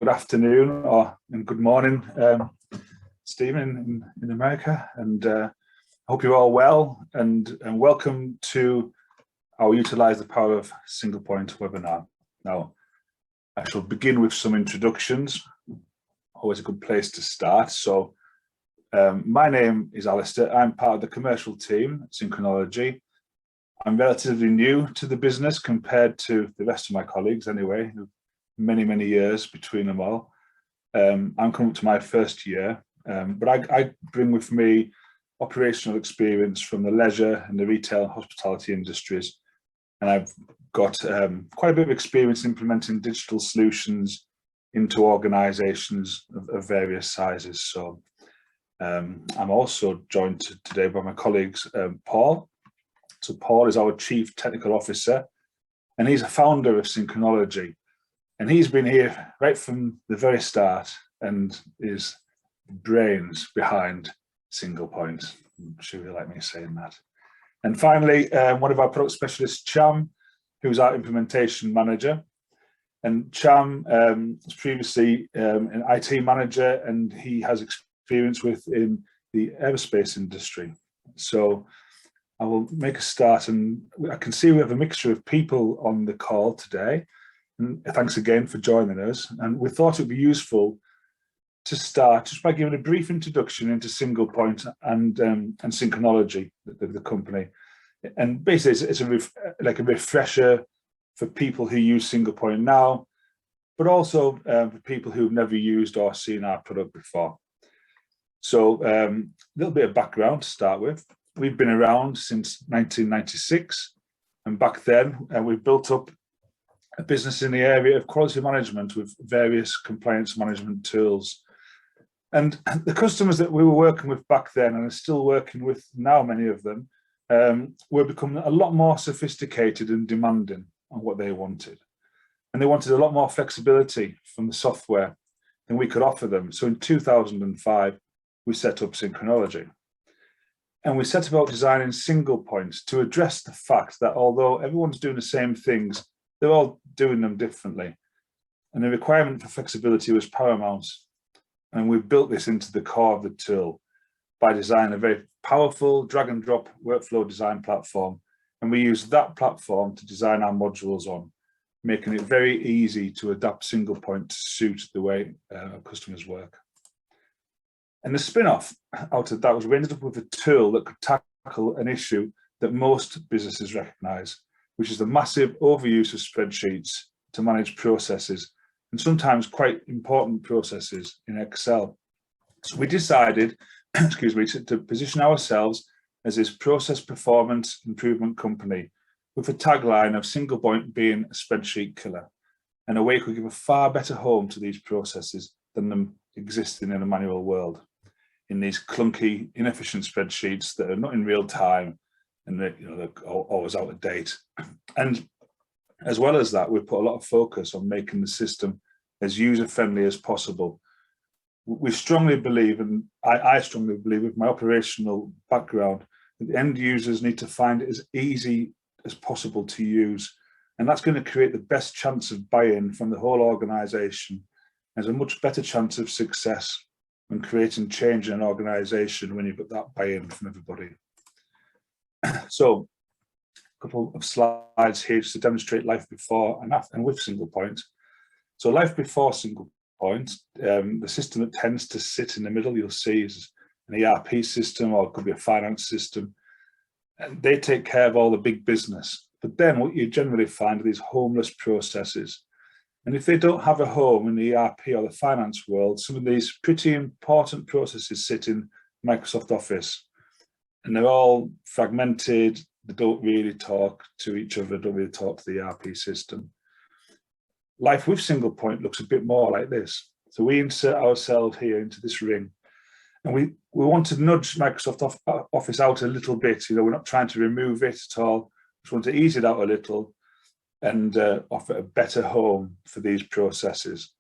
good afternoon and good morning, Stephen in America, and I hope you're all well, and welcome to our Utilize the Power of Singlepoint webinar. Now, I shall begin with some introductions, always a good place to start. So my name is Alistair. I'm part of the commercial team at Synchronology. I'm relatively new to the business compared to the rest of my colleagues anyway, many years between them all. I'm coming up to my first year, but I bring with me operational experience from the leisure and the retail and hospitality industries. And I've got quite a bit of experience implementing digital solutions into organizations of various sizes. So I'm also joined today by my colleagues, Paul. So Paul is our Chief Technical Officer, and he's a founder of Synchronology. And he's been here right from the very start and is brains behind Singlepoint. I'm sure you like me saying that. And finally, one of our product specialists, Cham, who's our implementation manager. And Cham was previously an IT manager, and he has experience within the aerospace industry. So I will make a start, and I can see we have a mixture of people on the call today. And thanks again for joining us. And we thought it would be useful to start just by giving a brief introduction into Singlepoint and Synchronology, the company. And basically, it's like a refresher for people who use Singlepoint now, but also for people who've never used or seen our product before. So a little bit of background to start with. We've been around since 1996, and back then we built up a business in the area of quality management with various compliance management tools. And the customers that we were working with back then, and are still working with now, many of them, were becoming a lot more sophisticated and demanding on what they wanted. And they wanted a lot more flexibility from the software than we could offer them. So in 2005, we set up Synchronology. And we set about designing Singlepoint to address the fact that although everyone's doing the same things, they're all doing them differently. And the requirement for flexibility was paramount. And we built this into the core of the tool by designing a very powerful drag and drop workflow design platform. And we used that platform to design our modules on, making it very easy to adapt Singlepoint to suit the way our customers work. And the spin-off out of that was we ended up with a tool that could tackle an issue that most businesses recognize, which is the massive overuse of spreadsheets to manage processes, and sometimes quite important processes in Excel. So we decided, excuse me, to position ourselves as this process performance improvement company with a tagline of Singlepoint being a spreadsheet killer, and a way could give a far better home to these processes than them existing in a manual world, in these clunky, inefficient spreadsheets that are not in real time, and they're always out of date. And as well as that, we put a lot of focus on making the system as user-friendly as possible. We strongly believe, and I strongly believe with my operational background, that the end users need to find it as easy as possible to use. And that's going to create the best chance of buy-in from the whole organization. There's a much better chance of success when creating change in an organization when you've got that buy-in from everybody. So a couple of slides here just to demonstrate life before and after and with Singlepoint. So life before Singlepoint, the system that tends to sit in the middle, you'll see, is an ERP system, or it could be a finance system. And they take care of all the big business. But then what you generally find are these homeless processes. And if they don't have a home in the ERP or the finance world, some of these pretty important processes sit in Microsoft Office. And they're all fragmented, they don't really talk to each other, don't really talk to the ERP system. Life with Singlepoint looks a bit more like this. So we insert ourselves here into this ring. And we want to nudge Microsoft Office out a little bit. We're not trying to remove it at all. We just want to ease it out a little and offer a better home for these processes.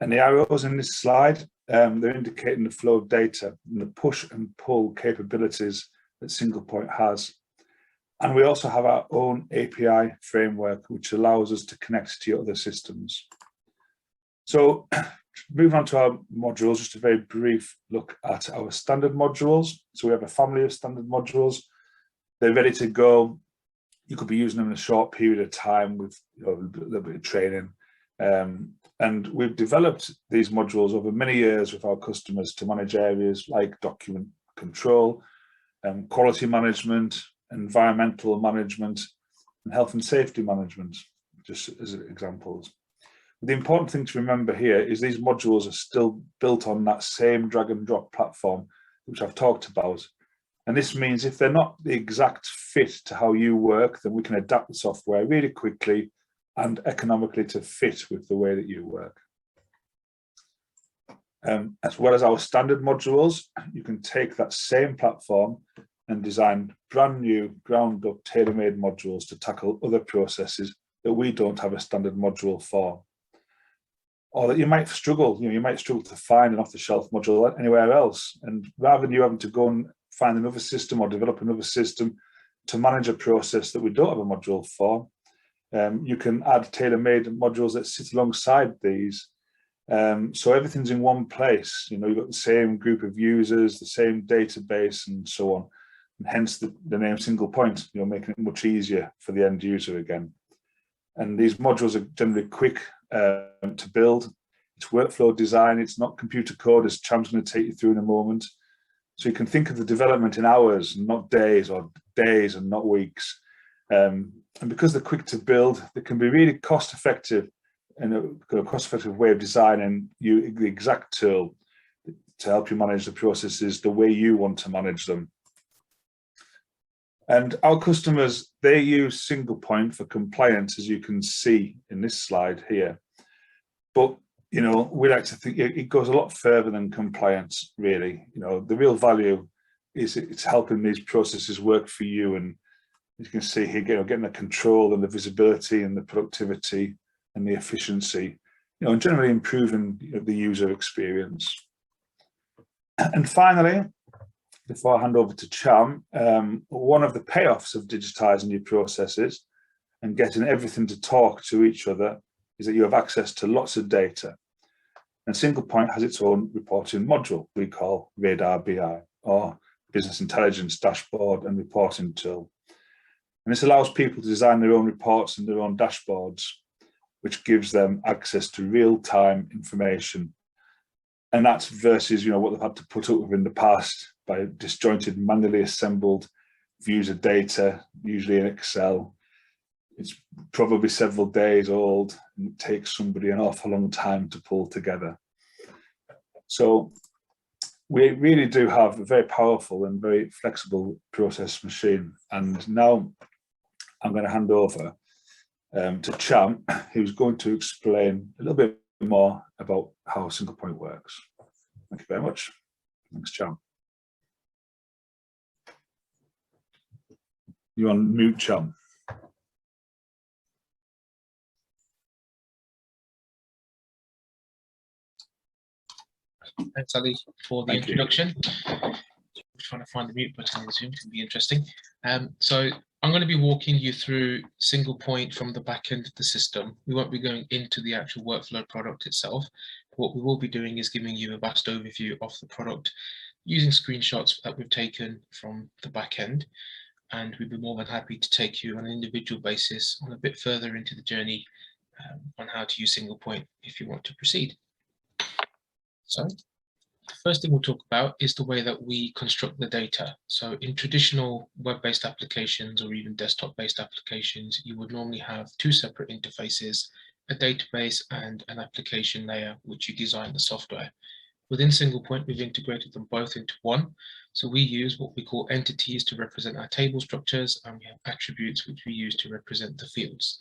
And the arrows in this slide, they're indicating the flow of data and the push and pull capabilities that Singlepoint has. And we also have our own API framework, which allows us to connect to your other systems. So moving on to our modules, just a very brief look at our standard modules. So we have a family of standard modules. They're ready to go. You could be using them in a short period of time with a little bit of training. And we've developed these modules over many years with our customers to manage areas like document control, quality management, environmental management, and health and safety management, just as examples. The important thing to remember here is these modules are still built on that same drag and drop platform, which I've talked about. And this means if they're not the exact fit to how you work, then we can adapt the software really quickly and economically to fit with the way that you work. As well as our standard modules, you can take that same platform and design brand new ground up tailor-made modules to tackle other processes that we don't have a standard module for. Or that you might struggle, you might struggle to find an off-the-shelf module anywhere else. And rather than you having to go and find another system or develop another system to manage a process that we don't have a module for, you can add tailor-made modules that sit alongside these. So everything's in one place. You've got the same group of users, the same database, and so on. And hence the name Singlepoint, making it much easier for the end user again. And these modules are generally quick to build. It's workflow design. It's not computer code, as Cham's going to take you through in a moment. So you can think of the development in hours, not days, or days and not weeks. And because they're quick to build, they can be really cost effective, and a cost-effective way of designing the exact tool to help you manage the processes the way you want to manage them. And our customers, they use Singlepoint for compliance, as you can see in this slide here. But we like to think it goes a lot further than compliance, really. The real value is it's helping these processes work for you, and you can see here, getting the control and the visibility and the productivity and the efficiency, and generally improving the user experience. And finally, before I hand over to Cham, one of the payoffs of digitizing your processes and getting everything to talk to each other is that you have access to lots of data. And Singlepoint has its own reporting module we call Radar BI, or Business Intelligence Dashboard and Reporting Tool. And this allows people to design their own reports and their own dashboards, which gives them access to real-time information. And that's versus, what they've had to put up with in the past by disjointed, manually assembled views of data, usually in Excel. It's probably several days old, and it takes somebody an awful long time to pull together. So we really do have a very powerful and very flexible process machine. And now I'm going to hand over to Cham, who's going to explain a little bit more about how Singlepoint works. Thank you very much. Thanks, Cham. You're on mute, Cham. Thanks, Ali, for the introduction. Trying to find the mute button in Zoom can be interesting. So I'm going to be walking you through Singlepoint from the back end of the system. We won't be going into the actual workflow product itself. What we will be doing is giving you a vast overview of the product using screenshots that we've taken from the back end. And we'd be more than happy to take you on an individual basis on a bit further into the journey on how to use Singlepoint if you want to proceed. So the first thing we'll talk about is the way that we construct the data. So in traditional web-based applications or even desktop-based applications, you would normally have two separate interfaces, a database and an application layer, which you design the software. Within Singlepoint, we've integrated them both into one. So we use what we call entities to represent our table structures, and we have attributes which we use to represent the fields.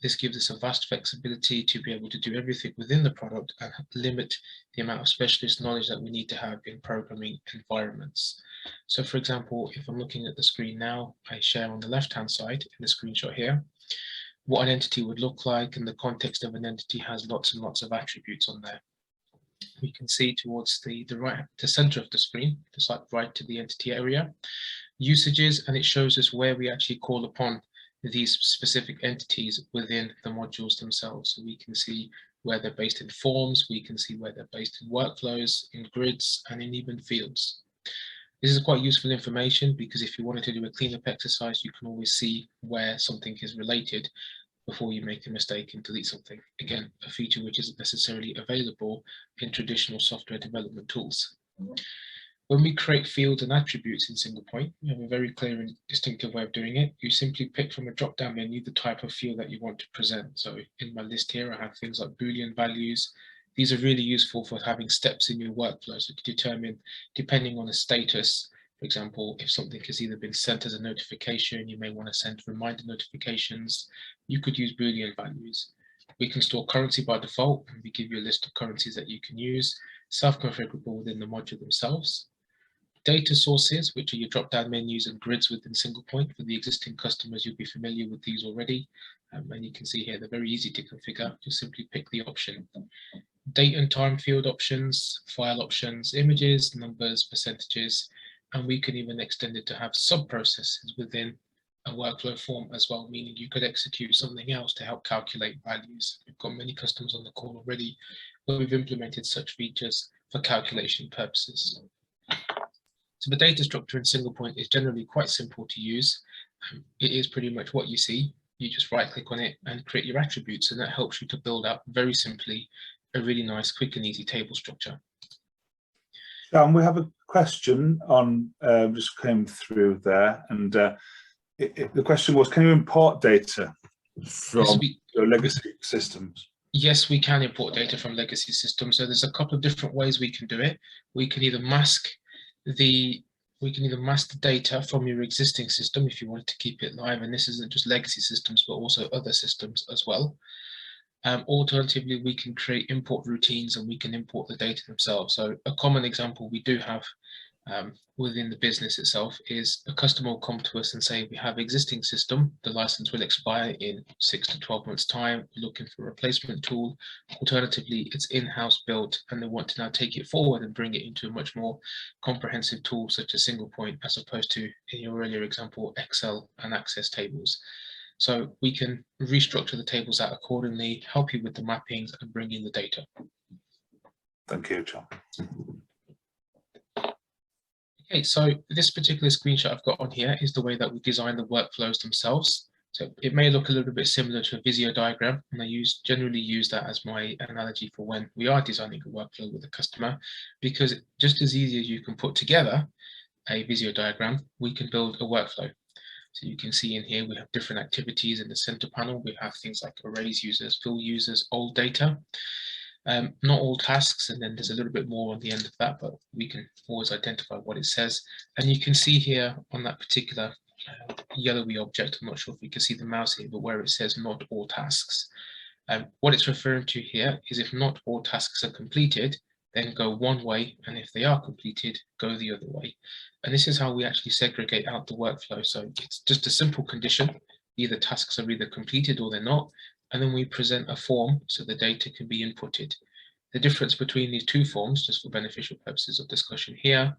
This gives us a vast flexibility to be able to do everything within the product and limit the amount of specialist knowledge that we need to have in programming environments. So for example, if I'm looking at the screen now, I share on the left-hand side in the screenshot here, what an entity would look like, and the context of an entity has lots and lots of attributes on there. We can see towards the center of the screen, just like right to the entity area, usages, and it shows us where we actually call upon these specific entities within the modules themselves. So we can see where they're based in forms. We can see where they're based in workflows, in grids, and in even fields. This is quite useful information because if you wanted to do a cleanup exercise, you can always see where something is related before you make a mistake and delete something. Again, a feature which isn't necessarily available in traditional software development tools. When we create fields and attributes in Singlepoint, we have a very clear and distinctive way of doing it. You simply pick from a drop-down menu the type of field that you want to present. So in my list here, I have things like Boolean values. These are really useful for having steps in your workflow. So to determine, depending on the status, for example, if something has either been sent as a notification, you may want to send reminder notifications. You could use Boolean values. We can store currency by default, and we give you a list of currencies that you can use, self-configurable within the module themselves. Data sources, which are your drop-down menus and grids within Singlepoint. For the existing customers, you'll be familiar with these already. And you can see here, they're very easy to configure. You simply pick the option. Date and time field options, file options, images, numbers, percentages, and we can even extend it to have sub-processes within a workflow form as well, meaning you could execute something else to help calculate values. We've got many customers on the call already where we've implemented such features for calculation purposes. So the data structure in Singlepoint is generally quite simple to use. It is pretty much what you see. You just right click on it and create your attributes, and that helps you to build out very simply a really nice, quick and easy table structure. Cham, we have a question on, just came through there, and the question was, can you import data from your legacy systems? Yes, we can import data from legacy systems. So there's a couple of different ways we can do it. We can either mask the data from your existing system if you want to keep it live, and this isn't just legacy systems but also other systems as well. Alternatively, we can create import routines and we can import the data themselves. So a common example we do have within the business itself is a customer will come to us and say, we have existing system, the license will expire in 6 to 12 months time, we're looking for a replacement tool. Alternatively, it's in-house built and they want to now take it forward and bring it into a much more comprehensive tool such as Singlepoint, as opposed to, in your earlier example, Excel and Access tables. So we can restructure the tables out accordingly, help you with the mappings and bring in the data. Thank you, Cham. Okay, so this particular screenshot I've got on here is the way that we design the workflows themselves. So it may look a little bit similar to a Visio diagram, and I generally use that as my analogy for when we are designing a workflow with a customer, because just as easy as you can put together a Visio diagram, we can build a workflow. So you can see in here, we have different activities in the center panel. We have things like arrays users, fill users, old data. Not all tasks, and then there's a little bit more on the end of that, but we can always identify what it says. And you can see here on that particular yellowy object, I'm not sure if you can see the mouse here, but where it says not all tasks. What it's referring to here is if not all tasks are completed, then go one way, and if they are completed, go the other way. And this is how we actually segregate out the workflow. So it's just a simple condition, either tasks are either completed or they're not, and then we present a form so the data can be inputted. The difference between these two forms, just for beneficial purposes of discussion here,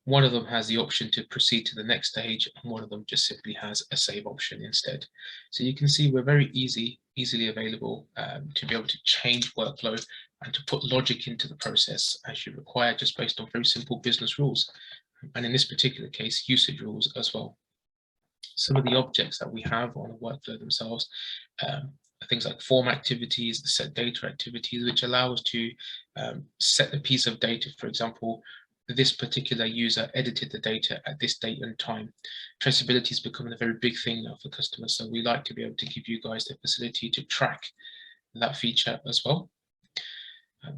one of them has the option to proceed to the next stage, and one of them just simply has a save option instead. So you can see we're very easily available to be able to change workflow and to put logic into the process as you require, just based on very simple business rules. And in this particular case, usage rules as well. Some of the objects that we have on a workflow themselves are things like form activities, the set data activities, which allow us to set a piece of data. For example, this particular user edited the data at this date and time. Traceability is becoming a very big thing now for customers, so we like to be able to give you guys the facility to track that feature as well.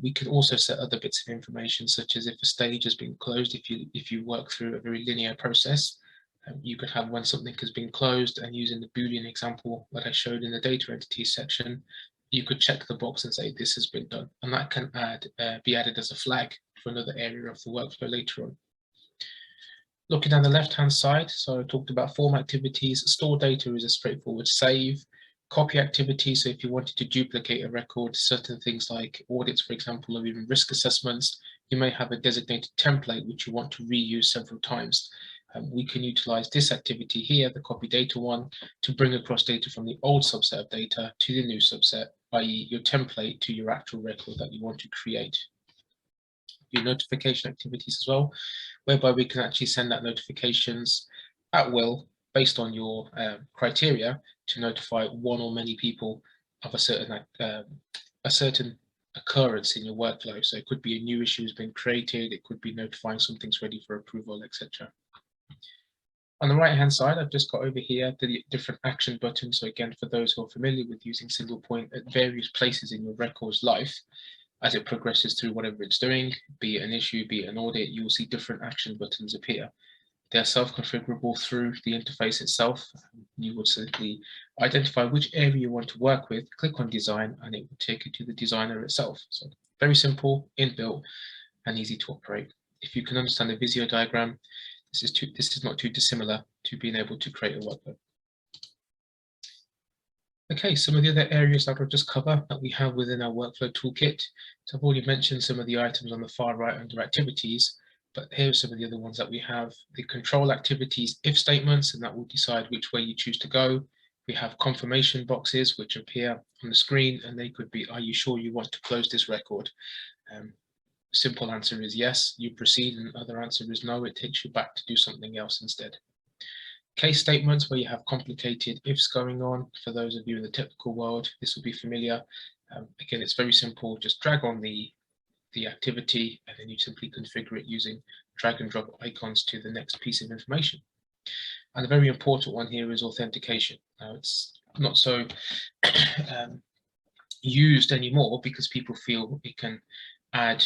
We can also set other bits of information, such as if a stage has been closed. If you work through a very linear process, you could have when something has been closed, and using the Boolean example that I showed in the data entities section, you could check the box and say this has been done, and that can be added as a flag for another area of the workflow later on. Looking down the left-hand side, so I talked about form activities. Store data is a straightforward save. Copy activity, so if you wanted to duplicate a record, certain things like audits, for example, or even risk assessments, you may have a designated template which you want to reuse several times. We can utilize this activity here, the copy data one, to bring across data from the old subset of data to the new subset, i.e. your template to your actual record that you want to create. Your notification activities as well, whereby we can actually send out notifications at will based on your criteria to notify one or many people of a certain occurrence in your workflow. So it could be a new issue has been created, it could be notifying something's ready for approval, etc. On the right hand side, I've just got over here the different action buttons. So again, for those who are familiar with using Singlepoint at various places in your record's life, as it progresses through whatever it's doing, be it an issue, be it an audit, you will see different action buttons appear. They're self-configurable through the interface itself. You would simply identify which area you want to work with, click on design, and it will take you to the designer itself. So very simple, inbuilt, and easy to operate. If you can understand the Visio diagram, this is not too dissimilar to being able to create a workflow. Okay, some of the other areas that I'll just cover that we have within our workflow toolkit. So I've already mentioned some of the items on the far right under activities, but here are some of the other ones that we have. The control activities if statements, and that will decide which way you choose to go. We have confirmation boxes which appear on the screen, and they could be, are you sure you want to close this record? Simple answer is yes, you proceed, and other answer is no, it takes you back to do something else instead. Case statements where you have complicated ifs going on. For those of you in the technical world, this will be familiar. Again, it's very simple. Just drag on the activity, and then you simply configure it using drag and drop icons to the next piece of information. And the very important one here is authentication. Now, it's not so used anymore because people feel it can add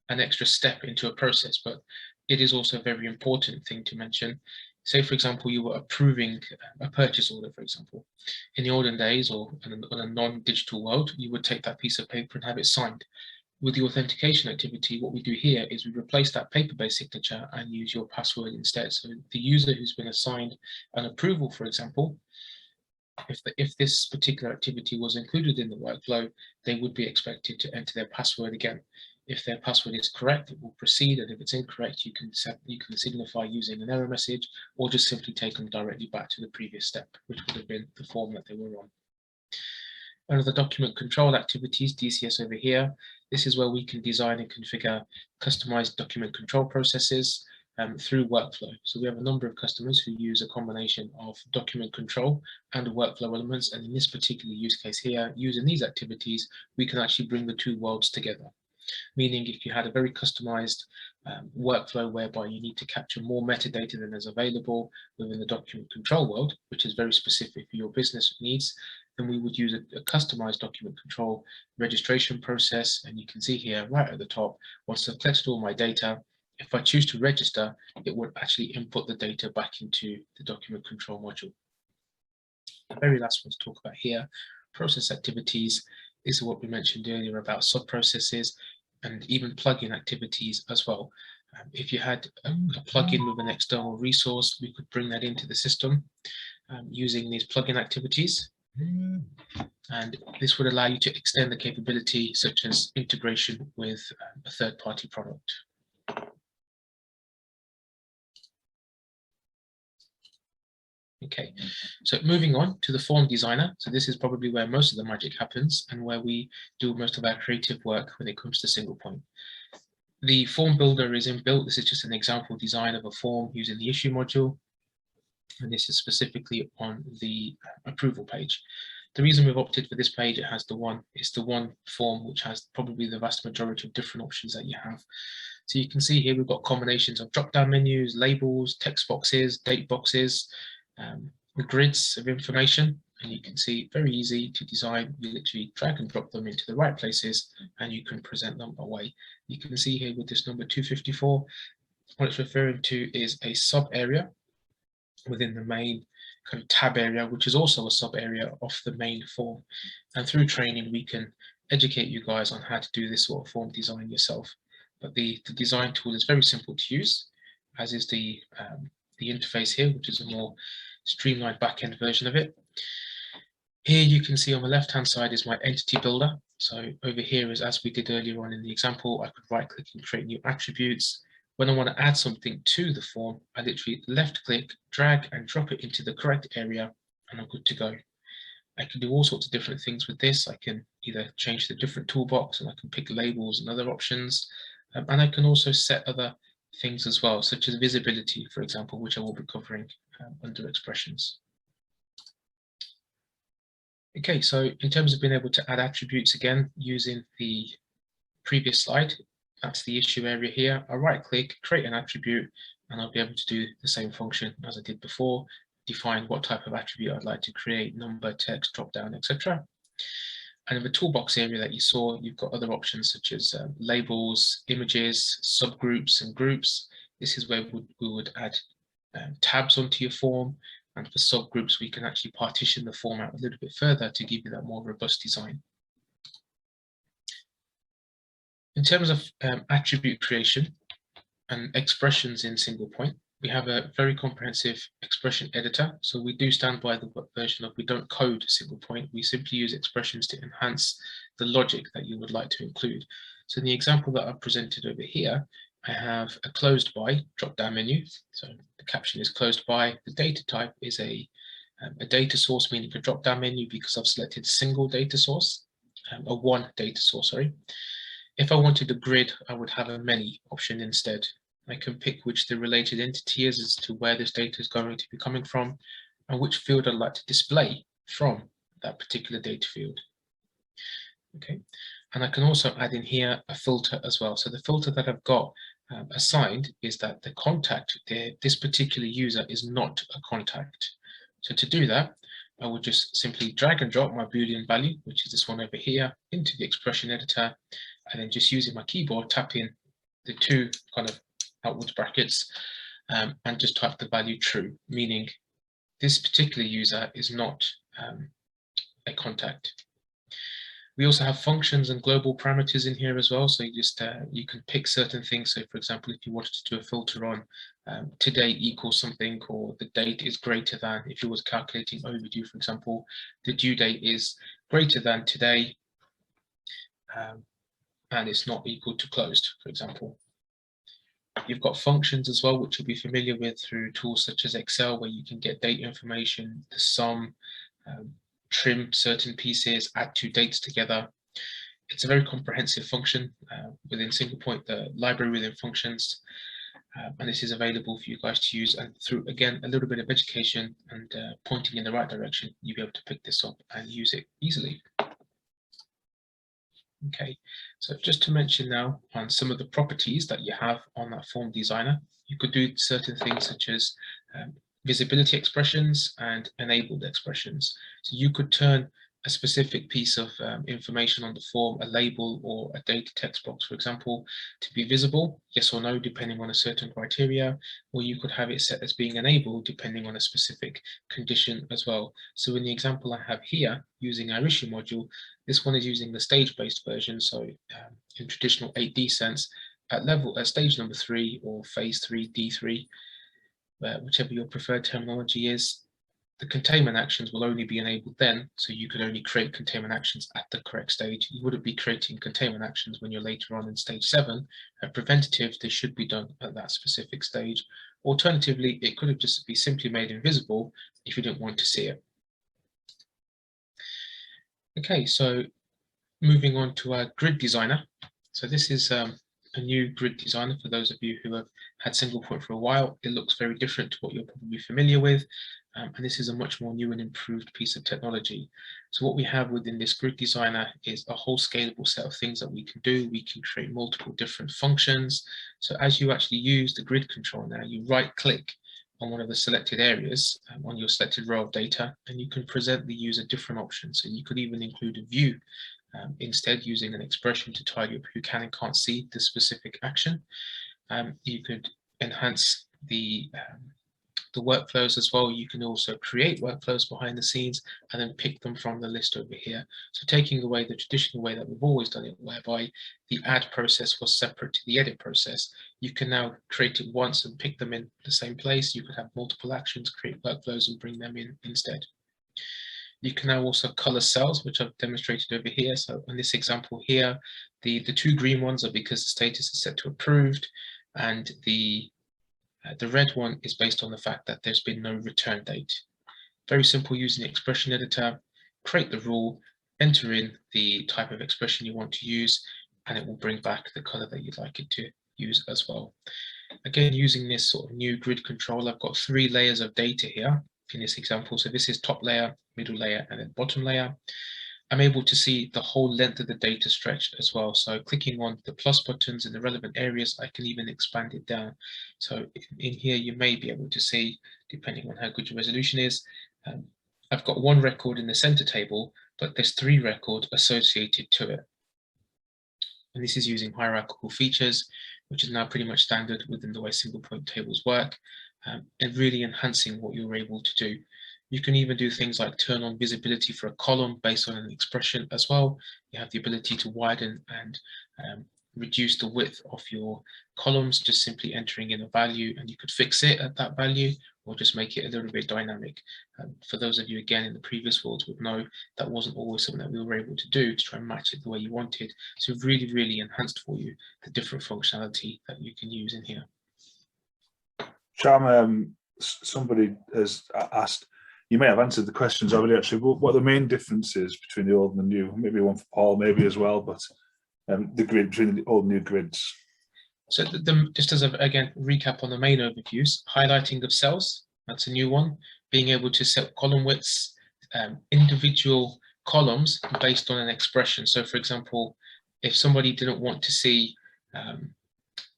an extra step into a process, but it is also a very important thing to mention. Say, for example, you were approving a purchase order, for example. In the olden days, or in a non-digital world, you would take that piece of paper and have it signed. With the authentication activity, what we do here is we replace that paper-based signature and use your password instead. So the user who's been assigned an approval, for example, if this particular activity was included in the workflow, they would be expected to enter their password again. If their password is correct, it will proceed, and if it's incorrect, you can signify using an error message, or just simply take them directly back to the previous step, which would have been the form that they were on. Under the document control activities, DCS over here, this is where we can design and configure customized document control processes through workflow. So we have a number of customers who use a combination of document control and workflow elements, and in this particular use case here, using these activities, we can actually bring the two worlds together. Meaning if you had a very customized workflow whereby you need to capture more metadata than is available within the document control world, which is very specific for your business needs, then we would use a customized document control registration process. And you can see here right at the top, once I've collected all my data, if I choose to register, it would actually input the data back into the document control module. The very last one to talk about here, process activities. This is what we mentioned earlier about sub-processes and even plugin activities as well. If you had a plugin with an external resource, we could bring that into the system using these plugin activities. And this would allow you to extend the capability, such as integration with a third-party product. Okay, so moving on to the form designer. So this is probably where most of the magic happens and where we do most of our creative work when it comes to Singlepoint. The form builder is inbuilt. This is just an example design of a form using the issue module. And this is specifically on the approval page. The reason we've opted for this page, it's the one form which has probably the vast majority of different options that you have. So you can see here we've got combinations of drop-down menus, labels, text boxes, date boxes, the grids of information, and you can see very easy to design. You literally drag and drop them into the right places and you can present them away. You can see here with this number 254, what it's referring to is a sub area within the main kind of tab area, which is also a sub area of the main form. And through training, we can educate you guys on how to do this sort of form design yourself. But the design tool is very simple to use, as is the interface here, which is a more streamlined back-end version of it. Here you can see on the left-hand side is my entity builder. So over here is, as we did earlier on in the example, I could right-click and create new attributes. When I want to add something to the form, I literally left-click, drag and drop it into the correct area, and I'm good to go. I can do all sorts of different things with this. I can either change the different toolbox, and I can pick labels and other options. And I can also set other things as well, such as visibility, for example, which I will be covering under expressions. Okay, so in terms of being able to add attributes again, using the previous slide, that's the issue area here. I right click, create an attribute, and I'll be able to do the same function as I did before, define what type of attribute I'd like to create, number, text, drop down, etc. And in the toolbox area that you saw, you've got other options such as labels, images, subgroups, and groups. This is where we would add tabs onto your form. And for subgroups, we can actually partition the form out a little bit further to give you that more robust design. In terms of attribute creation and expressions in Singlepoint, we have a very comprehensive expression editor. So we do stand by the version of we don't code Singlepoint. We simply use expressions to enhance the logic that you would like to include. So in the example that I've presented over here, I have a closed by drop-down menu. So the caption is closed by. The data type is a data source, meaning a drop-down menu, because I've selected single data source, a one data source, sorry. If I wanted a grid, I would have a many option instead. I can pick which the related entity is as to where this data is going to be coming from, and which field I'd like to display from that particular data field. Okay, and I can also add in here a filter as well. So the filter that I've got assigned is that the contact, this particular user is not a contact. So to do that, I would just simply drag and drop my Boolean value, which is this one over here, into the expression editor, and then just using my keyboard, tap in the two kind of outwards brackets and just type the value true, meaning this particular user is not a contact. We also have functions and global parameters in here as well. So you just you can pick certain things. So for example, if you wanted to do a filter on today equals something, or the date is greater than, if you was calculating overdue, for example, the due date is greater than today and it's not equal to closed, for example. You've got functions as well, which you'll be familiar with through tools such as Excel, where you can get date information, the sum, trim certain pieces, add two dates together. It's a very comprehensive function within Singlepoint, the library within functions. And this is available for you guys to use, and through, again, a little bit of education and pointing in the right direction, you'll be able to pick this up and use it easily. Okay, so just to mention now on some of the properties that you have on that form designer, you could do certain things such as visibility expressions and enabled expressions. So you could turn a specific piece of information on the form, a label or a data text box, for example, to be visible, yes or no, depending on a certain criteria, or you could have it set as being enabled depending on a specific condition as well. So in the example I have here, using our issue module, this one is using the stage-based version. So in traditional 8D sense, at stage number 3 or phase 3, D3, whichever your preferred terminology is, the containment actions will only be enabled then, so you could only create containment actions at the correct stage. You wouldn't be creating containment actions when you're later on in stage 7. Preventative, they should be done at that specific stage. Alternatively, it could have just be simply made invisible if you didn't want to see it. Okay, so moving on to our grid designer. So this is a new grid designer for those of you who have had Singlepoint for a while. It looks very different to what you're probably familiar with. And this is a much more new and improved piece of technology. So what we have within this grid designer is a whole scalable set of things that we can do. We can create multiple different functions. So as you actually use the grid control now, you right click on one of the selected areas on your selected row of data, and you can present the user different options. So you could even include a view instead, using an expression to tidy up who can and can't see the specific action. You could enhance the workflows as well. You can also create workflows behind the scenes and then pick them from the list over here. So taking away the traditional way that we've always done it, whereby the add process was separate to the edit process, you can now create it once and pick them in the same place. You could have multiple actions, create workflows and bring them in instead. You can now also color cells, which I've demonstrated over here. So in this example here, the two green ones are because the status is set to approved, and the red one is based on the fact that there's been no return date. Very simple using the expression editor. create the rule, enter in the type of expression you want to use, and it will bring back the color that you'd like it to use as well. Again, using this sort of new grid control, I've got 3 layers of data here in this example. So this is top layer, middle layer, and then bottom layer. I'm able to see the whole length of the data stretched as well. So clicking on the plus buttons in the relevant areas, I can even expand it down. So in here, you may be able to see, depending on how good your resolution is, I've got 1 record in the center table, but there's 3 records associated to it. And this is using hierarchical features, which is now pretty much standard within the way single point tables work, and really enhancing what you're able to do. You can even do things like turn on visibility for a column based on an expression as well. You have the ability to widen and reduce the width of your columns, just simply entering in a value, and you could fix it at that value or just make it a little bit dynamic. For those of you, again, in the previous worlds would know that wasn't always something that we were able to do to try and match it the way you wanted. So really, really enhanced for you the different functionality that you can use in here. Cham, somebody has asked, you may have answered the questions already actually, but what are the main differences between the old and the new? Maybe one for Paul, maybe as well, but the grid between the old and new grids. So just as again, recap on the main overviews, highlighting of cells, that's a new one, being able to set column widths, individual columns based on an expression. So for example, if somebody didn't want to see,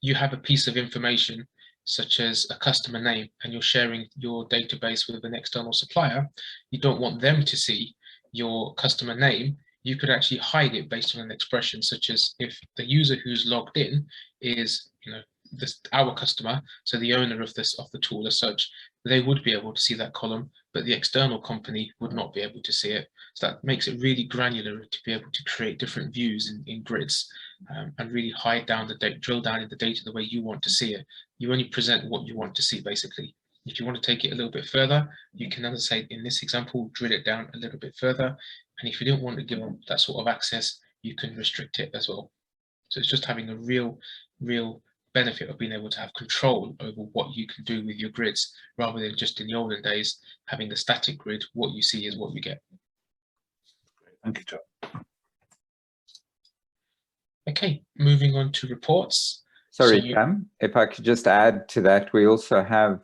you have a piece of information such as a customer name, and you're sharing your database with an external supplier, you don't want them to see your customer name, you could actually hide it based on an expression, such as if the user who's logged in is, our customer, so the owner of the tool as such, they would be able to see that column, but the external company would not be able to see it. So that makes it really granular to be able to create different views in grids, and really hide down the data, drill down in the data the way you want to see it. You only present what you want to see, basically. If you want to take it a little bit further, you can, as I say, in this example, drill it down a little bit further. And if you don't want to give them that sort of access, you can restrict it as well. So it's just having a real benefit of being able to have control over what you can do with your grids, rather than just in the olden days, having a static grid, what you see is what you get. Thank you, Cham. Okay, moving on to reports. Sorry, Cham, if I could just add to that, we also have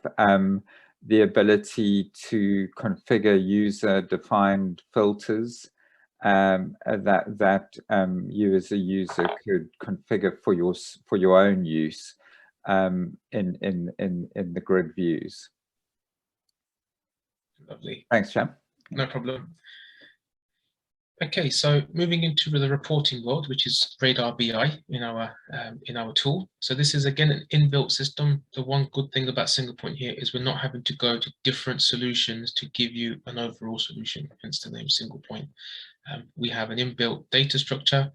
the ability to configure user-defined filters that you as a user could configure for your own use in the grid views. Lovely. Thanks, Cham. No problem. Okay, so moving into the reporting world, which is Radar BI in our tool. So this is again an inbuilt system. The one good thing about Singlepoint here is we're not having to go to different solutions to give you an overall solution, hence the name Singlepoint. We have an inbuilt data structure.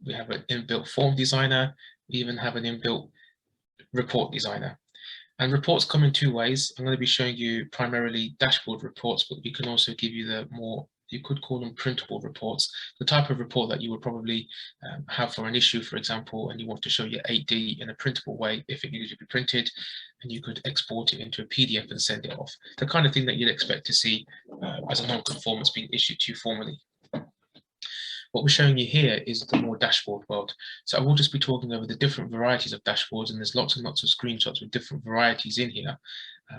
We have an inbuilt form designer. We even have an inbuilt report designer. And reports come in 2 ways. I'm going to be showing you primarily dashboard reports, but we can also give you the more, you could call them printable reports, the type of report that you would probably have for an issue, for example, and you want to show your 8D in a printable way if it needed to be printed, and you could export it into a PDF and send it off. The kind of thing that you'd expect to see as a non-conformance being issued to you formally. What we're showing you here is the more dashboard world. So I will just be talking over the different varieties of dashboards, and there's lots and lots of screenshots with different varieties in here.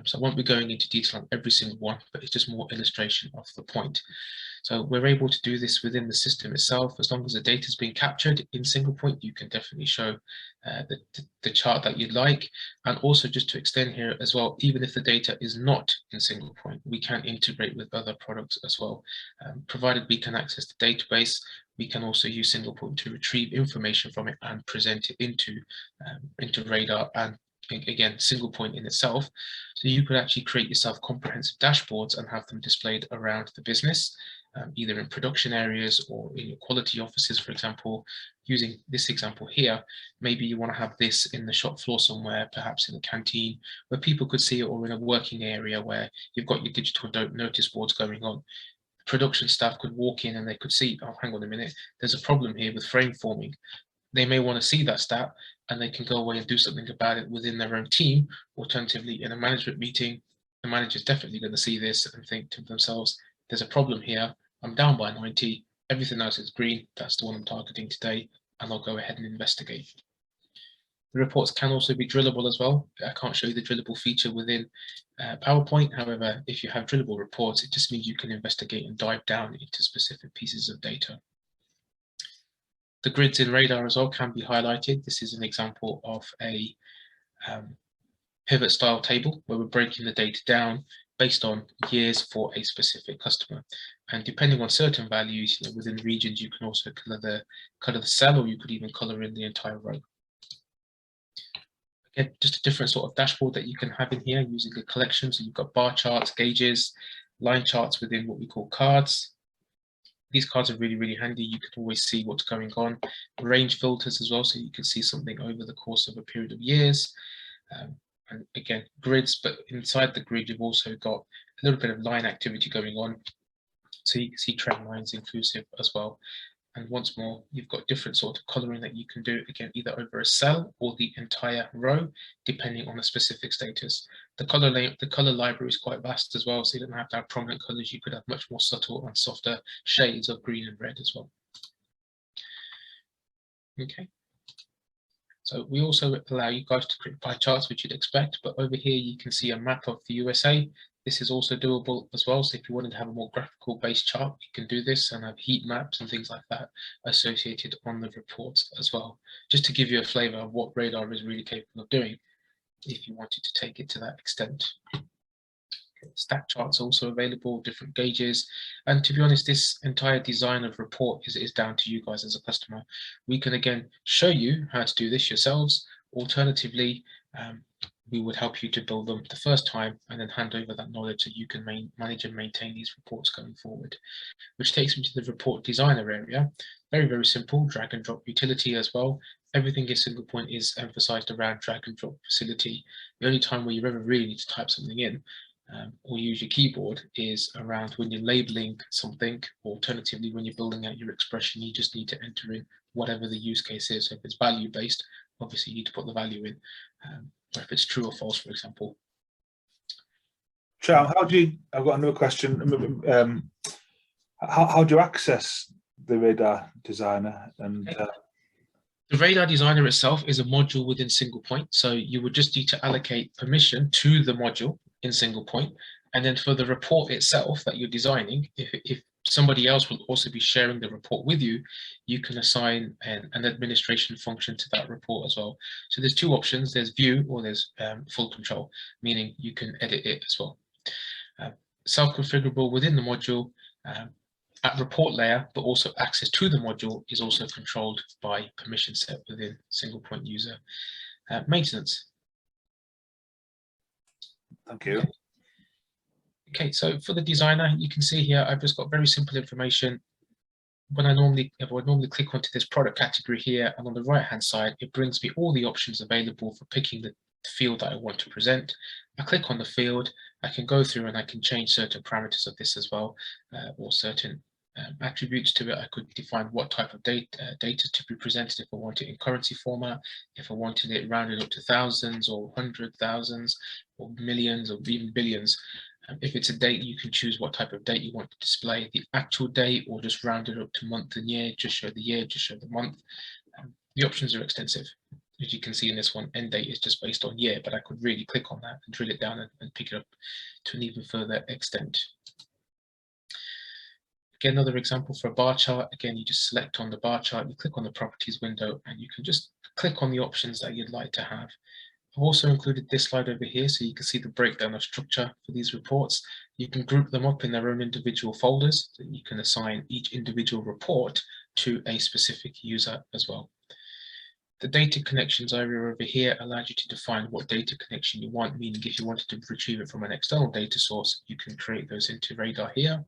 So I won't be going into detail on every single one, but it's just more illustration of the point. So we're able to do this within the system itself. As long as the data is being captured in Singlepoint, you can definitely show the chart that you'd like. And also just to extend here as well, even if the data is not in Singlepoint, we can integrate with other products as well. Provided we can access the database, we can also use Singlepoint to retrieve information from it and present it into Radar and again Singlepoint in itself. So you could actually create yourself comprehensive dashboards and have them displayed around the business, either in production areas or in your quality offices, for example. Using this example here, maybe you want to have this in the shop floor somewhere, perhaps in the canteen, where people could see it, or in a working area where you've got your digital notice boards going on. Production staff could walk in and they could see, oh, hang on a minute, there's a problem here with frame forming. They may want to see that stat and they can go away and do something about it within their own team. Alternatively, in a management meeting, the manager is definitely going to see this and think to themselves, there's a problem here. I'm down by 90, everything else is green, that's the one I'm targeting today, and I'll go ahead and investigate. The reports can also be drillable as well. I can't show you the drillable feature within PowerPoint. However, if you have drillable reports, it just means you can investigate and dive down into specific pieces of data. The grids in Radar as well can be highlighted. This is an example of a pivot style table where we're breaking the data down based on years for a specific customer. And depending on certain values, within regions, you can also color the cell, or you could even color in the entire row. Again, just a different sort of dashboard that you can have in here using a collection. So you've got bar charts, gauges, line charts within what we call cards. These cards are really, really handy. You can always see what's going on. Range filters as well, so you can see something over the course of a period of years. And again, grids, but inside the grid, you've also got a little bit of line activity going on. So you can see trend lines inclusive as well. And once more, you've got different sort of coloring that you can do, again, either over a cell or the entire row, depending on the specific status. The color library is quite vast as well, so you don't have to have prominent colors. You could have much more subtle and softer shades of green and red as well. Okay. So we also allow you guys to create pie charts, which you'd expect, but over here you can see a map of the USA. This is also doable as well. So if you wanted to have a more graphical based chart, you can do this and have heat maps and things like that associated on the reports as well, just to give you a flavor of what Radar is really capable of doing if you wanted to take it to that extent. Stack charts also available, different gauges, and to be honest, this entire design of report is down to you guys as a customer. We can again show you how to do this yourselves. Alternatively, we would help you to build them the first time and then hand over that knowledge so you can manage and maintain these reports going forward. Which takes me to the report designer area. Very, very simple, drag and drop utility as well. Everything in Singlepoint is emphasized around drag and drop facility. The only time where you ever really need to type something in or use your keyboard is around when you're labeling something. Alternatively, when you're building out your expression, you just need to enter in whatever the use case is. So if it's value based, obviously you need to put the value in, or if it's true or false, for example. Cham, I've got another question. How do you access the Radar designer? And the Radar designer itself is a module within Singlepoint. So you would just need to allocate permission to the module in Singlepoint. And then for the report itself that you're designing, if somebody else will also be sharing the report with you, you can assign an administration function to that report as well. So there's two options, there's view or there's full control, meaning you can edit it as well. Self-configurable within the module at report layer, but also access to the module is also controlled by permission set within Singlepoint user maintenance. Thank you. Okay, so for the designer, you can see here, I've just got very simple information. If I normally click onto this product category here, and on the right-hand side, it brings me all the options available for picking the field that I want to present. I click on the field, I can go through and I can change certain parameters of this as well, or certain attributes to it. I could define what type of data to be presented, if I want it in currency format, if I wanted it rounded up to thousands or 100,000s or millions or even billions. If it's a date, you can choose what type of date you want to display, the actual date, or just round it up to month and year, just show the year, just show the month. The options are extensive. As you can see in this one, end date is just based on year, but I could really click on that and drill it down and pick it up to an even further extent. Again, another example for a bar chart. Again, you just select on the bar chart, you click on the properties window, and you can just click on the options that you'd like to have. I've also included this slide over here so you can see the breakdown of structure for these reports. You can group them up in their own individual folders, so you can assign each individual report to a specific user as well. The data connections area over here allows you to define what data connection you want, meaning if you wanted to retrieve it from an external data source, you can create those into Radar here.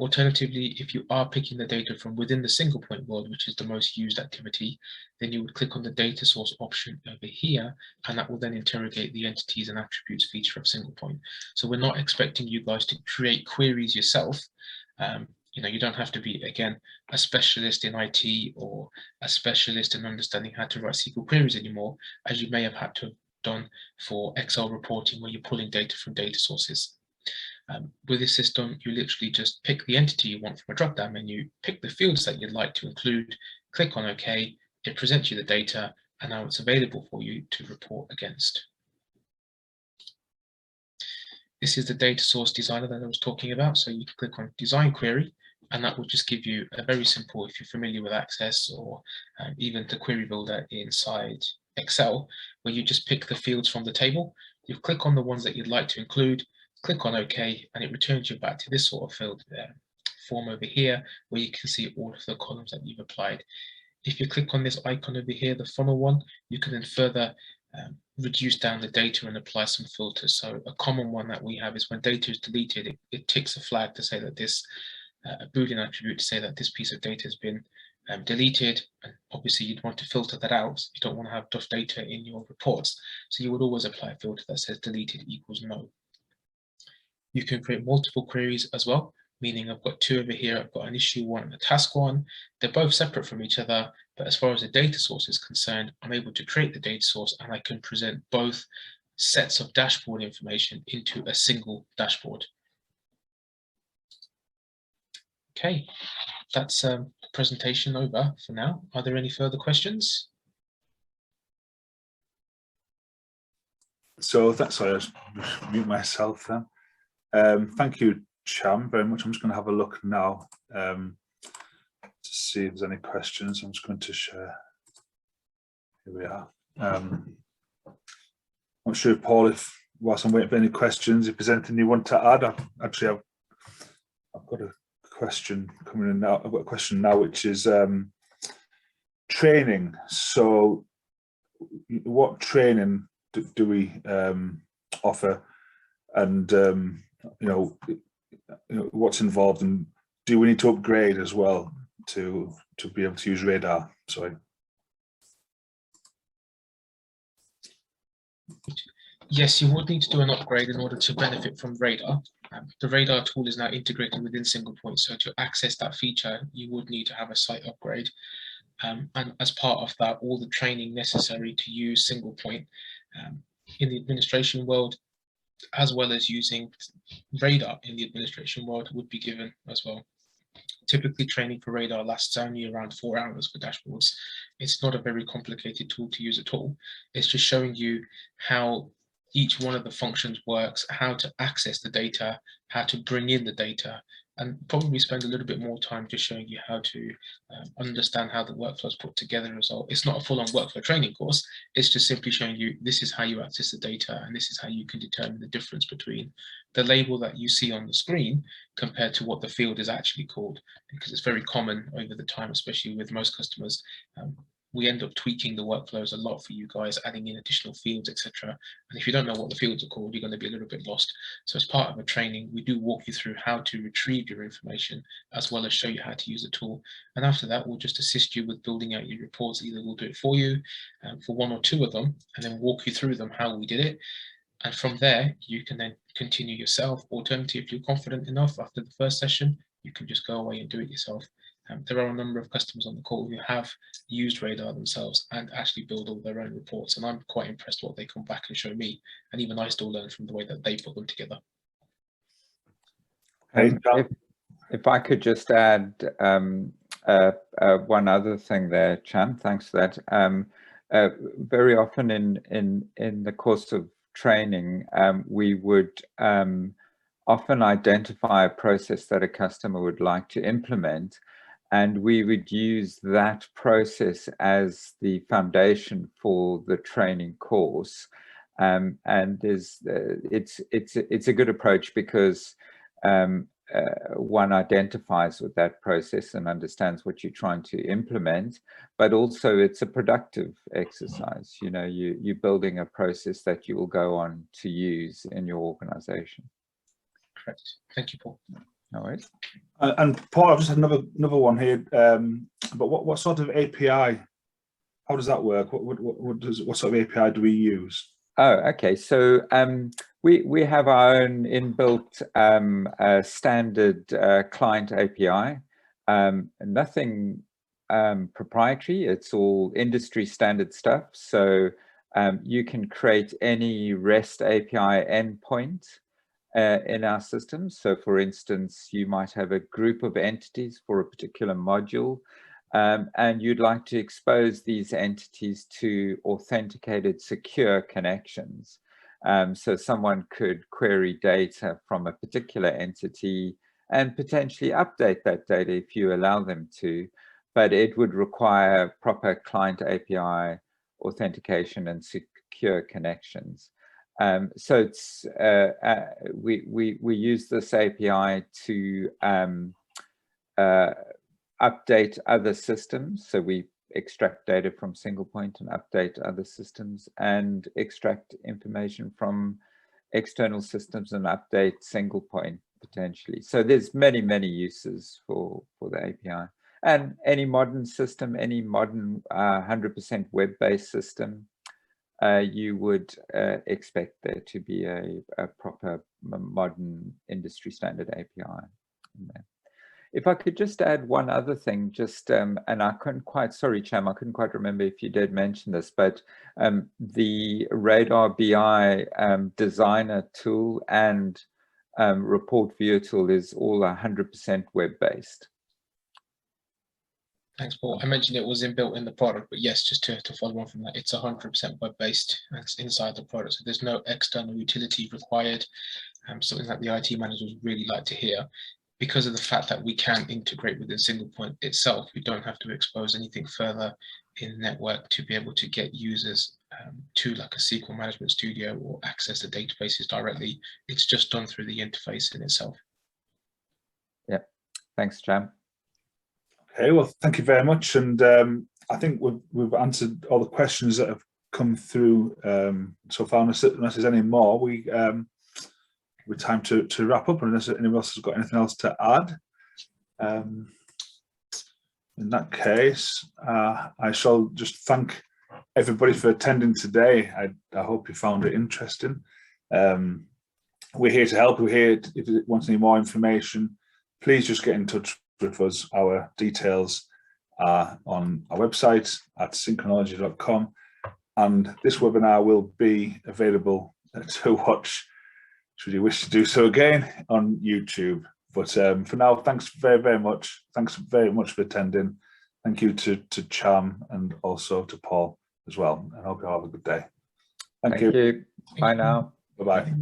Alternatively, if you are picking the data from within the Singlepoint world, which is the most used activity, then you would click on the data source option over here, and that will then interrogate the entities and attributes feature of Singlepoint. So we're not expecting you guys to create queries yourself. You don't have to be, again, a specialist in IT or a specialist in understanding how to write SQL queries anymore, as you may have had to have done for Excel reporting where you're pulling data from data sources. With this system, you literally just pick the entity you want from a drop-down menu, pick the fields that you'd like to include, click on OK, it presents you the data, and now it's available for you to report against. This is the data source designer that I was talking about. So you can click on design query, and that will just give you a very simple, if you're familiar with Access or even the query builder inside Excel, where you just pick the fields from the table. You click on the ones that you'd like to include, click on OK, and it returns you back to this sort of field form over here, where you can see all of the columns that you've applied. If you click on this icon over here, the funnel one, you can then further reduce down the data and apply some filters. So a common one that we have is when data is deleted, it ticks a flag to say that this, a Boolean attribute to say that this piece of data has been deleted. And obviously you'd want to filter that out. You don't want to have enough data in your reports. So you would always apply a filter that says deleted equals no. You can create multiple queries as well, meaning I've got two over here. I've got an issue one and a task one. They're both separate from each other, but as far as the data source is concerned, I'm able to create the data source and I can present both sets of dashboard information into a single dashboard. Okay, that's the presentation over for now. Are there any further questions? So that's, sorry, I just mute myself then. Thank you, Cham, very much. I'm just going to have a look now to see if there's any questions. I'm just going to share. Here we are. I'm not sure, Paul, if whilst I'm waiting for any questions, if there's anything you want to add. I've got a question coming in now. I've got a question now, which is training. So, what training do we offer, and what's involved, and do we need to upgrade as well to be able to use radar? Sorry. Yes, you would need to do an upgrade in order to benefit from radar. The radar tool is now integrated within Singlepoint, so to access that feature, you would need to have a site upgrade. And as part of that, all the training necessary to use Singlepoint in the administration world, as well as using radar in the administration world, would be given as well. Typically, training for radar lasts only around 4 hours for dashboards. It's not a very complicated tool to use at all. It's just showing you how each one of the functions works, how to access the data, how to bring in the data, and probably spend a little bit more time just showing you how to understand how the workflow is put together as well. It's not a full-on workflow training course. It's just simply showing you this is how you access the data, and this is how you can determine the difference between the label that you see on the screen compared to what the field is actually called, because it's very common over the time, especially with most customers. We end up tweaking the workflows a lot for you guys, adding in additional fields, etc. And if you don't know what the fields are called, you're going to be a little bit lost. So as part of a training, we do walk you through how to retrieve your information, as well as show you how to use the tool. And after that, we'll just assist you with building out your reports. Either we'll do it for you for one or two of them, and then walk you through them, how we did it. And from there, you can then continue yourself. Alternatively, if you're confident enough after the first session, you can just go away and do it yourself. There are a number of customers on the call who have used radar themselves and actually build all their own reports, and I'm quite impressed what they come back and show me, and even I still learn from the way that they put them together. If I could just add one other thing there, Cham, thanks for that. Very often in the course of training, we would often identify a process that a customer would like to implement, and we would use that process as the foundation for the training course. And it's a good approach because one identifies with that process and understands what you're trying to implement, but also it's a productive exercise. You know, you're building a process that you will go on to use in your organization. Correct. Thank you, Paul. No worries. And Paul, I've just had another one here. But what sort of API? How does that work? What sort of API do we use? Oh, okay. So we have our own inbuilt standard client API. Nothing proprietary. It's all industry standard stuff. So you can create any REST API endpoint in our systems. So for instance, you might have a group of entities for a particular module, and you'd like to expose these entities to authenticated secure connections. So someone could query data from a particular entity and potentially update that data if you allow them to, but it would require proper client API authentication and secure connections. So it's we use this API to update other systems. So we extract data from Singlepoint and update other systems, and extract information from external systems and update Singlepoint potentially. So there's many uses for the API. And any modern system, any modern 100% web-based system, you would expect there to be a proper modern industry standard API in there. If I could just add one other thing, just and I couldn't quite, sorry Cham, I couldn't quite remember if you did mention this, but the Radar BI designer tool and report viewer tool is all 100% web-based. Thanks, Paul. I mentioned it was inbuilt in the product, but yes, just to follow on from that, it's 100% web-based. It's inside the product, so there's no external utility required. Something that the IT managers really like to hear. Because of the fact that we can integrate within Singlepoint itself, we don't have to expose anything further in the network to be able to get users to like a SQL Management Studio or access the databases directly. It's just done through the interface in itself. Yeah, thanks, Cham. Okay, well, thank you very much. And I think we've answered all the questions that have come through so far. Unless there's any more, we're time to wrap up, unless anyone else has got anything else to add. In that case, I shall just thank everybody for attending today. I hope you found it interesting. We're here to help. We're here if you want any more information, please just get in touch with us. Our details are on our website at synchronology.com, and this webinar will be available to watch, should you wish to do so again, on YouTube. But for now, thanks very much. Thanks very much for attending. Thank you to Cham and also to Paul as well. I hope you all have a good day. Thank you. Bye now. Bye-bye.